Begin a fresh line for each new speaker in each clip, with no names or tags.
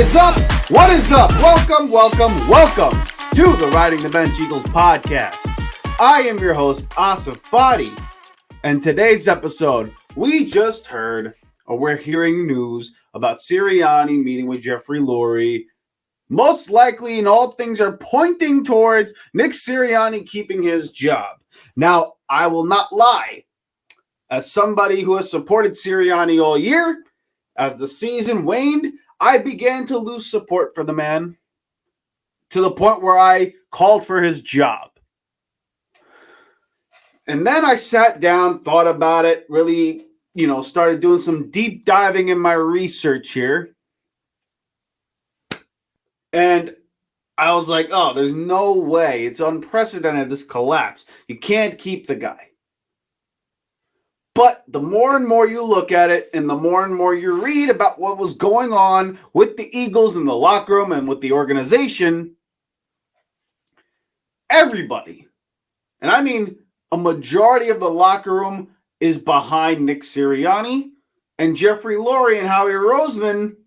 is up? What is up? Welcome to the Riding the Bench Eagles podcast. I am your host, Asif Badi, and today's episode, we're hearing news about Sirianni meeting with Jeffery, Laurie. Most likely, and all things are pointing towards Nick Sirianni keeping his job. Now, I will not lie. As somebody who has supported Sirianni all year, as the season waned, I began to lose support for the man to the point where I called for his job. And then I sat down, thought about it, really, started doing some deep diving in my research here. And I was like, oh, there's no way. It's unprecedented, this collapse. You can't keep the guy. But the more and more you look at it and the more and more you read about what was going on with the Eagles in the locker room and with the organization, everybody, and I mean a majority of the locker room, is behind Nick Sirianni, and Jeffery, Laurie, and Howie Roseman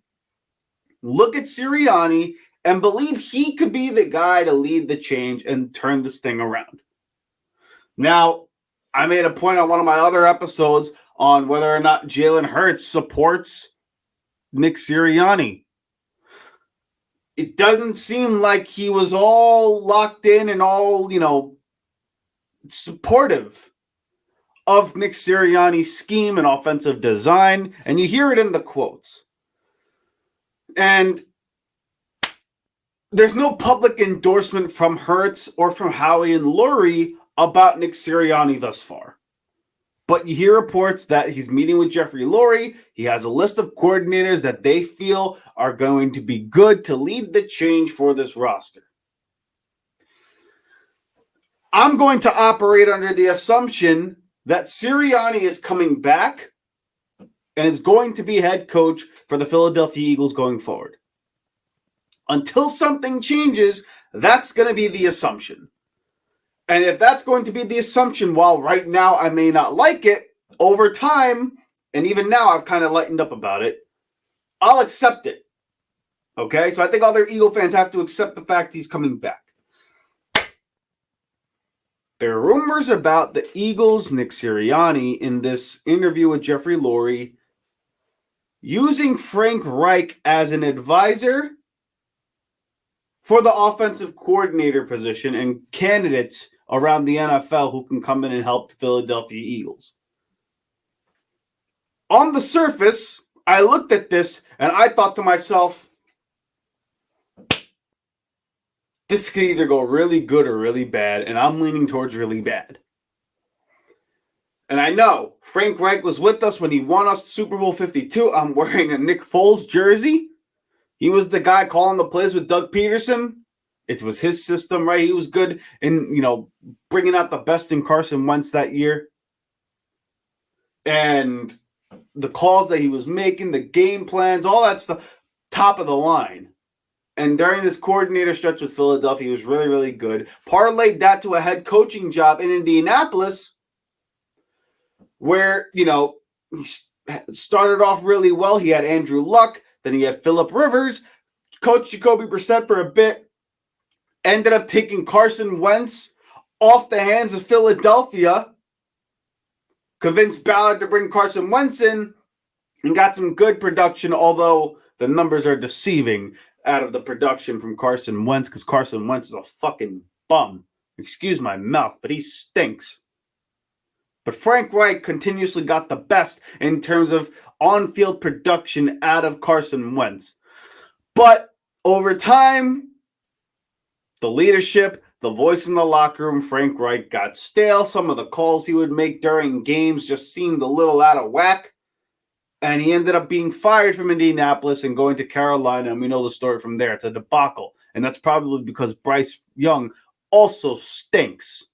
look at Sirianni and believe he could be the guy to lead the change and turn this thing around. Now, I made a point on one of my other episodes on whether or not Jalen Hurts supports Nick Sirianni. It doesn't seem like he was all locked in and all, supportive of Nick Sirianni's scheme and offensive design. And you hear it in the quotes. And there's no public endorsement from Hurts or from Howie and Laurie about Nick Sirianni thus far. But you hear reports that he's meeting with Jeffery, Laurie. He has a list of coordinators that they feel are going to be good to lead the change for this roster. I'm going to operate under the assumption that Sirianni is coming back and is going to be head coach for the Philadelphia Eagles going forward. Until something changes, that's going to be the assumption. And if that's going to be the assumption, while right now I may not like it, over time, and even now I've kind of lightened up about it, I'll accept it. Okay? So I think other Eagle fans have to accept the fact he's coming back. There are rumors about the Eagles' Nick Sirianni in this interview with Jeffery, Laurie using Frank Reich as an advisor for the offensive coordinator position and candidates around the NFL who can come in and help the Philadelphia Eagles. On the surface, I looked at this and I thought to myself, this could either go really good or really bad, and I'm leaning towards really bad. And I know Frank Reich was with us when he won us Super Bowl 52. I'm wearing a Nick Foles jersey. He was the guy calling the plays with Doug Peterson. It was his system, right? He was good in, bringing out the best in Carson Wentz that year. And the calls that he was making, the game plans, all that stuff, top of the line. And during this coordinator stretch with Philadelphia, he was really, really good. Parlayed that to a head coaching job in Indianapolis where, he started off really well. He had Andrew Luck. Then he had Phillip Rivers. Coached Jacoby Brissett for a bit. Ended up taking Carson Wentz off the hands of Philadelphia. Convinced Ballard to bring Carson Wentz in. And got some good production, although the numbers are deceiving out of the production from Carson Wentz, because Carson Wentz is a fucking bum. Excuse my mouth, but he stinks. But Frank Reich continuously got the best in terms of on-field production out of Carson Wentz. But over time, the leadership, the voice in the locker room, Frank Reich, got stale. Some of the calls he would make during games just seemed a little out of whack. And he ended up being fired from Indianapolis and going to Carolina. And we know the story from there. It's a debacle. And that's probably because Bryce Young also stinks.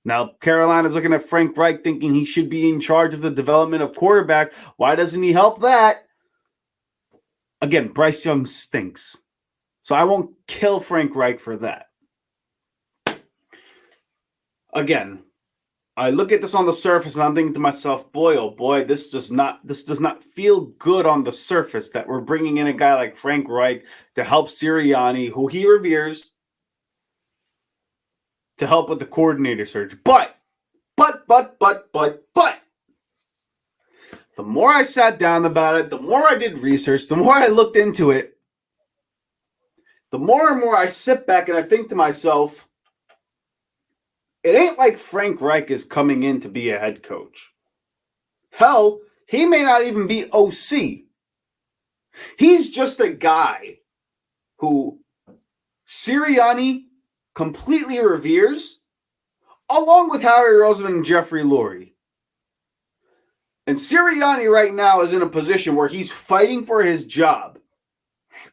Now, Carolina's looking at Frank Reich thinking he should be in charge of the development of quarterback. Why doesn't he help that? Again, Bryce Young stinks. So I won't kill Frank Reich for that. Again, I look at this on the surface and I'm thinking to myself, boy, oh boy, this does not feel good on the surface that we're bringing in a guy like Frank Reich to help Sirianni, who he reveres, to help with the coordinator search. But, the more I sat down about it, the more I did research, the more I looked into it, the more and more I sit back and I think to myself, it ain't like Frank Reich is coming in to be a head coach. Hell, he may not even be OC. He's just a guy who Sirianni completely reveres, along with Howie, Roseman, and Jeffery, Laurie. And Sirianni right now is in a position where he's fighting for his job.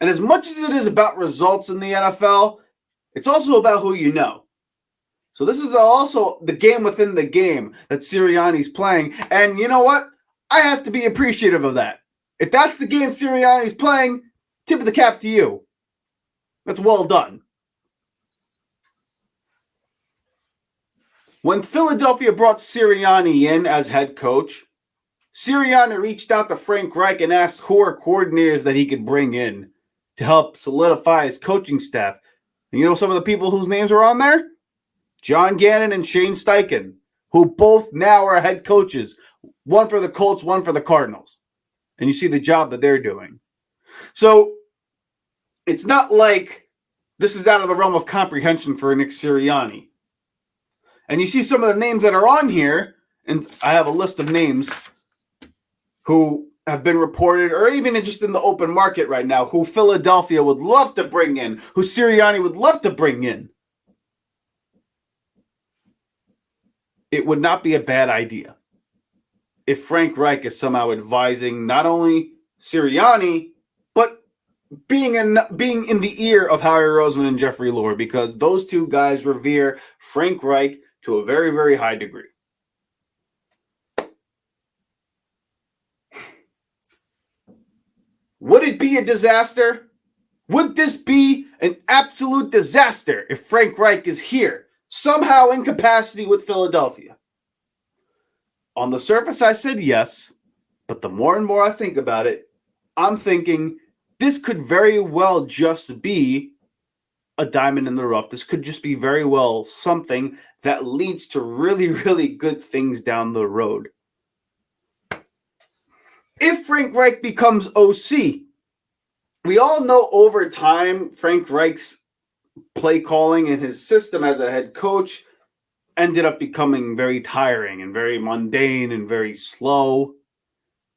And as much as it is about results in the NFL, it's also about who you know. So this is also the game within the game that Sirianni's playing. And you know what? I have to be appreciative of that. If that's the game Sirianni's playing, tip of the cap to you. That's well done. When Philadelphia brought Sirianni in as head coach, Sirianni reached out to Frank Reich and asked who are coordinators that he could bring in to help solidify his coaching staff. And you know some of the people whose names are on there? John Gannon and Shane Steichen, who both now are head coaches. One for the Colts, one for the Cardinals. And you see the job that they're doing. So it's not like this is out of the realm of comprehension for Nick Sirianni. And you see some of the names that are on here, and I have a list of names who have been reported, or even just in the open market right now, who Philadelphia would love to bring in, who Sirianni would love to bring in. It would not be a bad idea if Frank Reich is somehow advising not only Sirianni, but being in the ear of Howie Roseman and Jeffery Laurie, because those two guys revere Frank Reich to a very, very high degree. Would it be a disaster? Would this be an absolute disaster if Frank Reich is here, somehow in capacity with Philadelphia? On the surface, I said yes, but the more and more I think about it, I'm thinking this could very well just be a diamond in the rough. This could just be very well something that leads to really, really good things down the road. If Frank Reich becomes OC, we all know over time Frank Reich's play calling and his system as a head coach ended up becoming very tiring and very mundane and very slow.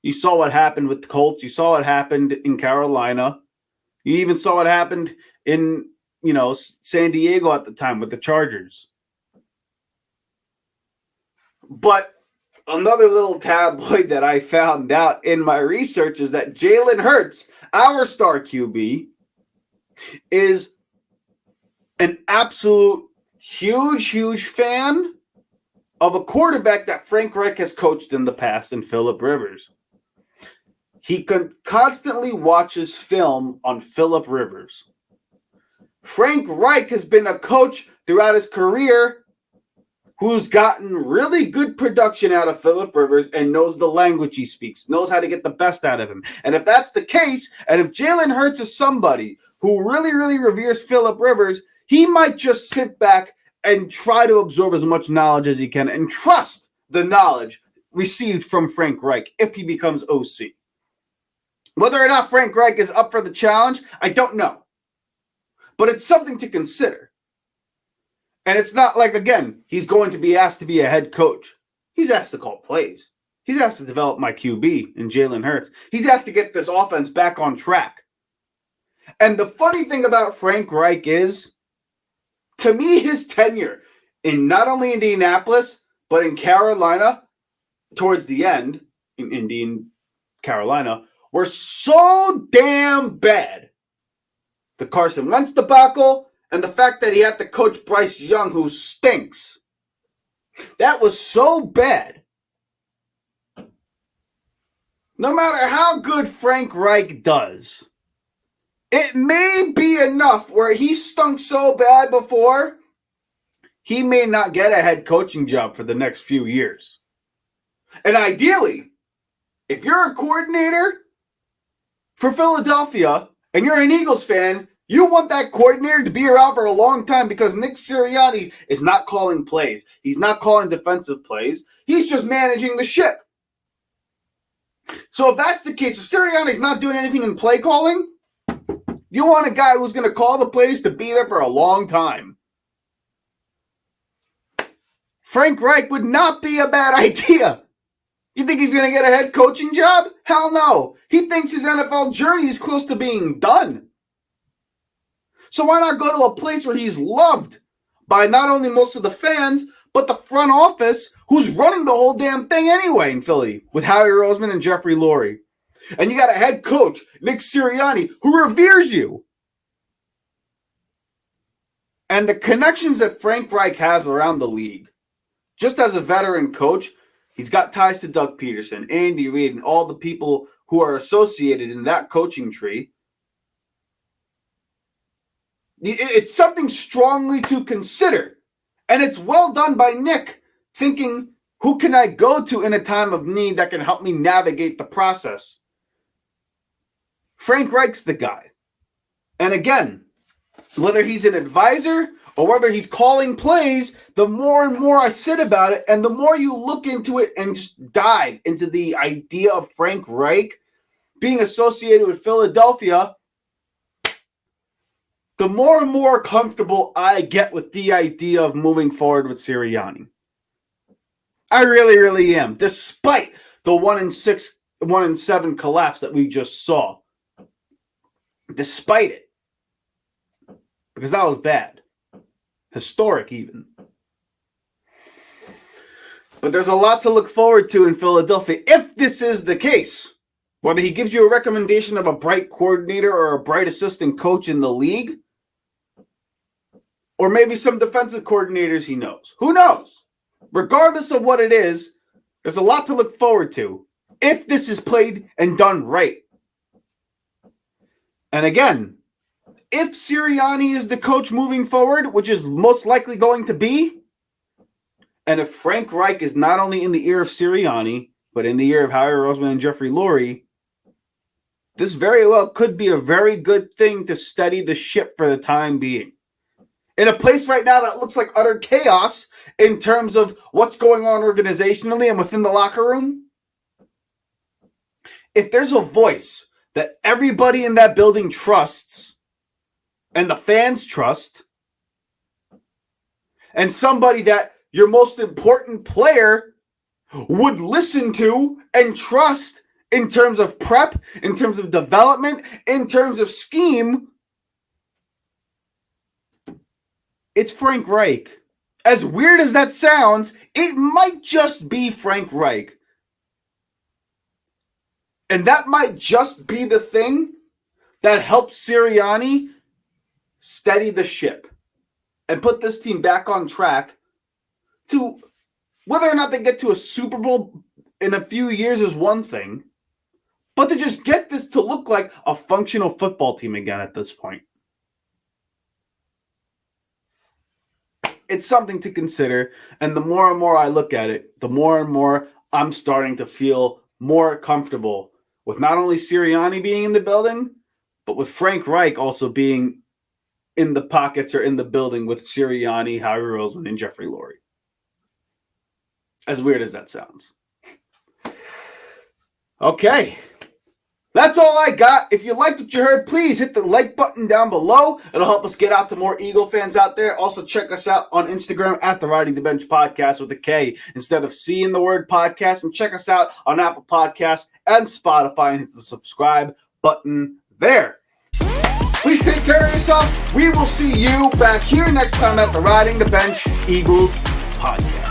You saw what happened with the Colts. You saw what happened in Carolina. You even saw what happened in, San Diego at the time with the Chargers. But another little tabloid that I found out in my research is that Jalen Hurts, our star QB, is an absolute huge fan of a quarterback that Frank Reich has coached in the past, in Philip Rivers. He constantly watches film on Philip Rivers. Frank Reich has been a coach throughout his career who's gotten really good production out of Philip Rivers and knows the language he speaks, knows how to get the best out of him. And if that's the case, and if Jalen Hurts is somebody who really, really reveres Philip Rivers, he might just sit back and try to absorb as much knowledge as he can and trust the knowledge received from Frank Reich if he becomes OC. Whether or not Frank Reich is up for the challenge, I don't know. But it's something to consider. And it's not like, again, he's going to be asked to be a head coach. He's asked to call plays. He's asked to develop my QB in Jalen Hurts. He's asked to get this offense back on track. And the funny thing about Frank Reich is, to me, his tenure in not only Indianapolis, but in Carolina, towards the end, in Indy, Carolina, were so damn bad. The Carson Wentz debacle, and the fact that he had to coach Bryce Young, who stinks. That was so bad. No matter how good Frank Reich does, it may be enough where he stunk so bad before, he may not get a head coaching job for the next few years. And ideally, if you're a coordinator for Philadelphia and you're an Eagles fan, you want that coordinator to be around for a long time because Nick Sirianni is not calling plays. He's not calling defensive plays. He's just managing the ship. So if that's the case, if Sirianni's not doing anything in play calling, you want a guy who's going to call the plays to be there for a long time. Frank Reich would not be a bad idea. You think he's going to get a head coaching job? Hell no. He thinks his NFL journey is close to being done. So why not go to a place where he's loved by not only most of the fans, but the front office who's running the whole damn thing anyway in Philly with Howie Roseman and Jeffery Laurie. And you got a head coach, Nick Sirianni, who reveres you. And the connections that Frank Reich has around the league, just as a veteran coach, he's got ties to Doug Peterson, Andy Reid, and all the people who are associated in that coaching tree. It's something strongly to consider. And it's well done by Nick, thinking, who can I go to in a time of need that can help me navigate the process? Frank Reich's the guy. And again, whether he's an advisor or whether he's calling plays, the more and more I sit about it and the more you look into it and just dive into the idea of Frank Reich being associated with Philadelphia, the more and more comfortable I get with the idea of moving forward with Sirianni. I really, really am, despite the 1-6, 1-7 collapse that we just saw. Despite it. Because that was bad. Historic, even. But there's a lot to look forward to in Philadelphia if this is the case. Whether he gives you a recommendation of a bright coordinator or a bright assistant coach in the league, or maybe some defensive coordinators he knows. Who knows? Regardless of what it is, there's a lot to look forward to if this is played and done right. And again, if Sirianni is the coach moving forward, which is most likely going to be, and if Frank Reich is not only in the ear of Sirianni, but in the ear of Howie Roseman and Jeffery Laurie, this very well could be a very good thing to steady the ship for the time being. In a place right now that looks like utter chaos in terms of what's going on organizationally and within the locker room, if there's a voice that everybody in that building trusts and the fans trust, and somebody that your most important player would listen to and trust in terms of prep, in terms of development, in terms of scheme, it's Frank Reich. As weird as that sounds, it might just be Frank Reich. And that might just be the thing that helps Sirianni steady the ship and put this team back on track to whether or not they get to a Super Bowl in a few years is one thing, but to just get this to look like a functional football team again at this point. It's something to consider, and the more and more I look at it, the more and more I'm starting to feel more comfortable with not only Sirianni being in the building, but with Frank Reich also being in the pockets or in the building with Sirianni, Howie Roseman, and Jeffery Laurie. As weird as that sounds. Okay. That's all I got. If you liked what you heard, please hit the like button down below. It'll help us get out to more Eagle fans out there. Also, check us out on Instagram at the Riding the Bench Podcast with a K instead of C in the word podcast. And check us out on Apple Podcasts and Spotify and hit the subscribe button there. Please take care of yourself. We will see you back here next time at the Riding the Bench Eagles Podcast.